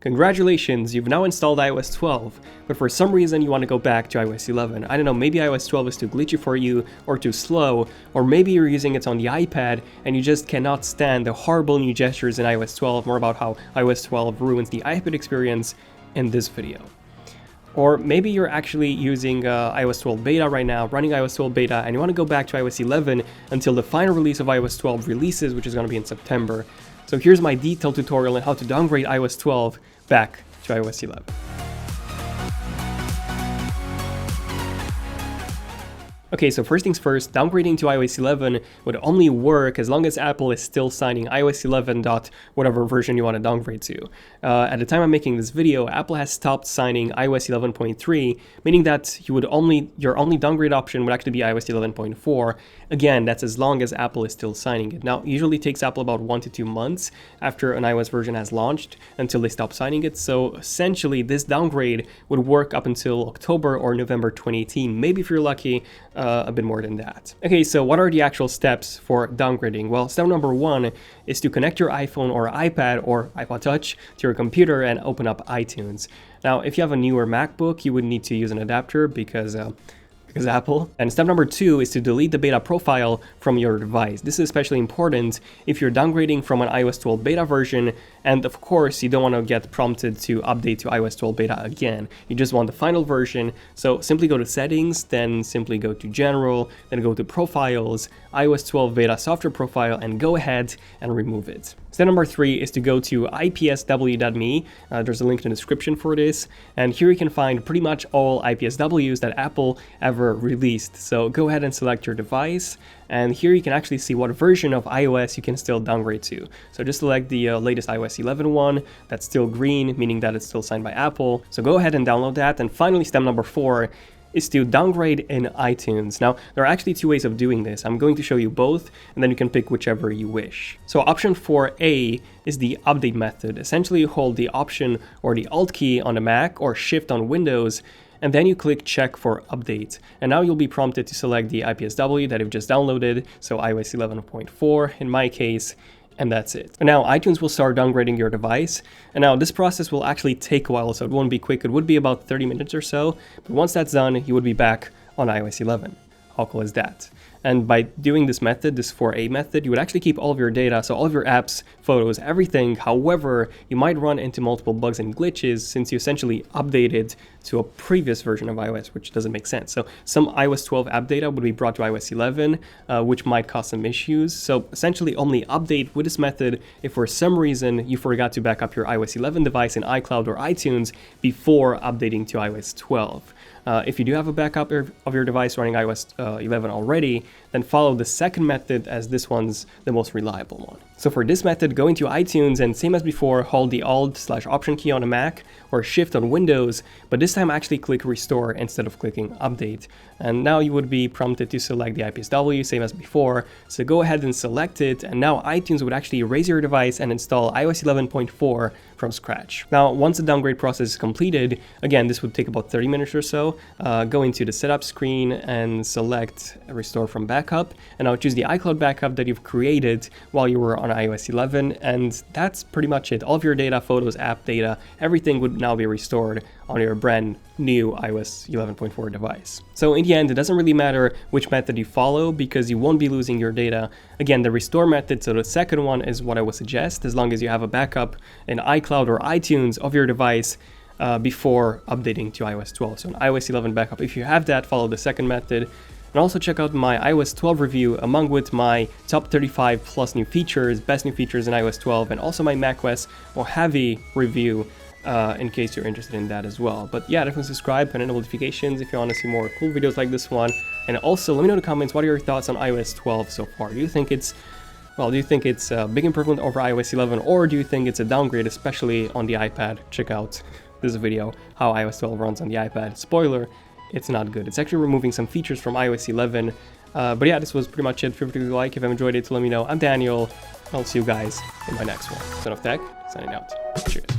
Congratulations, you've now installed iOS 12, but for some reason you want to go back to iOS 11. I don't know, maybe iOS 12 is too glitchy for you, or too slow, or maybe you're using it on the iPad and you just cannot stand the horrible new gestures in iOS 12, more about how iOS 12 ruins the iPad experience in this video. Or maybe you're actually using iOS 12 beta right now, running iOS 12 beta, and you want to go back to iOS 11 until the final release of iOS 12 releases, which is going to be in September. So here's my detailed tutorial on how to downgrade iOS 12 back to iOS 11. Okay, so first things first, downgrading to iOS 11 would only work as long as Apple is still signing iOS 11 whatever version you want to downgrade to. At the time I'm making this video, Apple has stopped signing iOS 11.3, meaning that your only downgrade option would actually be iOS 11.4. Again, that's as long as Apple is still signing it. Now, it usually takes Apple about 1 to 2 months after an iOS version has launched until they stop signing it. So essentially, this downgrade would work up until October or November 2018, maybe if you're lucky, a bit more than that. Okay, so what are the actual steps for downgrading? Well, step number 1 is to connect your iPhone or iPad or iPod Touch to your computer and open up iTunes. Now, if you have a newer MacBook, you would need to use an adapter because Apple. And step number 2 is to delete the beta profile from your device. This is especially important if you're downgrading from an iOS 12 beta version, and of course you don't want to get prompted to update to iOS 12 beta again. You just want the final version, so simply go to settings, then simply go to general, then go to profiles, iOS 12 beta software profile, and go ahead and remove it. Step number 3 is to go to IPSW.me. There's a link in the description for this, and here you can find pretty much all IPSWs that Apple ever released. So go ahead and select your device, and here you can actually see what version of iOS you can still downgrade to. So just select the latest iOS 11 one, that's still green, meaning that it's still signed by Apple. So go ahead and download that. And finally, step number 4 is to downgrade in iTunes. Now, there are actually 2 ways of doing this. I'm going to show you both, and then you can pick whichever you wish. So option 4A is the update method. Essentially, you hold the Option or the Alt key on the Mac or Shift on Windows, and then you click check for update. And now you'll be prompted to select the IPSW that you've just downloaded, so iOS 11.4 in my case, and that's it. And now iTunes will start downgrading your device. And now this process will actually take a while, so it won't be quick. It would be about 30 minutes or so. But once that's done, you would be back on iOS 11. How cool is that? And by doing this method, this 4A method, you would actually keep all of your data, so all of your apps, photos, everything. However, you might run into multiple bugs and glitches since you essentially updated to a previous version of iOS, which doesn't make sense. So some iOS 12 app data would be brought to iOS 11, which might cause some issues. So essentially only update with this method if for some reason you forgot to back up your iOS 11 device in iCloud or iTunes before updating to iOS 12. If you do have a backup of your device running iOS 11 already, then follow the second method as this one's the most reliable one. So for this method, go into iTunes and same as before, hold the Alt/Option key on a Mac or Shift on Windows, but this time actually click Restore instead of clicking Update. And now you would be prompted to select the IPSW, same as before. So go ahead and select it, and now iTunes would actually erase your device and install iOS 11.4 from scratch. Now, once the downgrade process is completed, again, this would take about 30 minutes or so, go into the setup screen and select Restore from Backup, and now choose the iCloud backup that you've created while you were on iOS 11, and that's pretty much it. All of your data, photos, app data, everything would now be restored on your brand new iOS 11.4 device. So in the end, it doesn't really matter which method you follow because you won't be losing your data. Again, the restore method, so the second one is what I would suggest, as long as you have a backup in iCloud or iTunes of your device before updating to iOS 12. So an iOS 11 backup, if you have that, follow the second method. And also check out my iOS 12 review along with my top 35 plus new features, best new features in iOS 12, and also my macOS Mojave review in case you're interested in that as well. But yeah, definitely subscribe, turn on notifications if you want to see more cool videos like this one. And also let me know in the comments, what are your thoughts on iOS 12 so far? Do you think it's a big improvement over iOS 11, or do you think it's a downgrade, especially on the iPad? Check out this video, how iOS 12 runs on the iPad. Spoiler, it's not good. It's actually removing some features from iOS 11. But yeah, this was pretty much it. Feel free to like if you've enjoyed it, to let me know. I'm Daniel. I'll see you guys in my next one. Son of Tech, signing out. Cheers.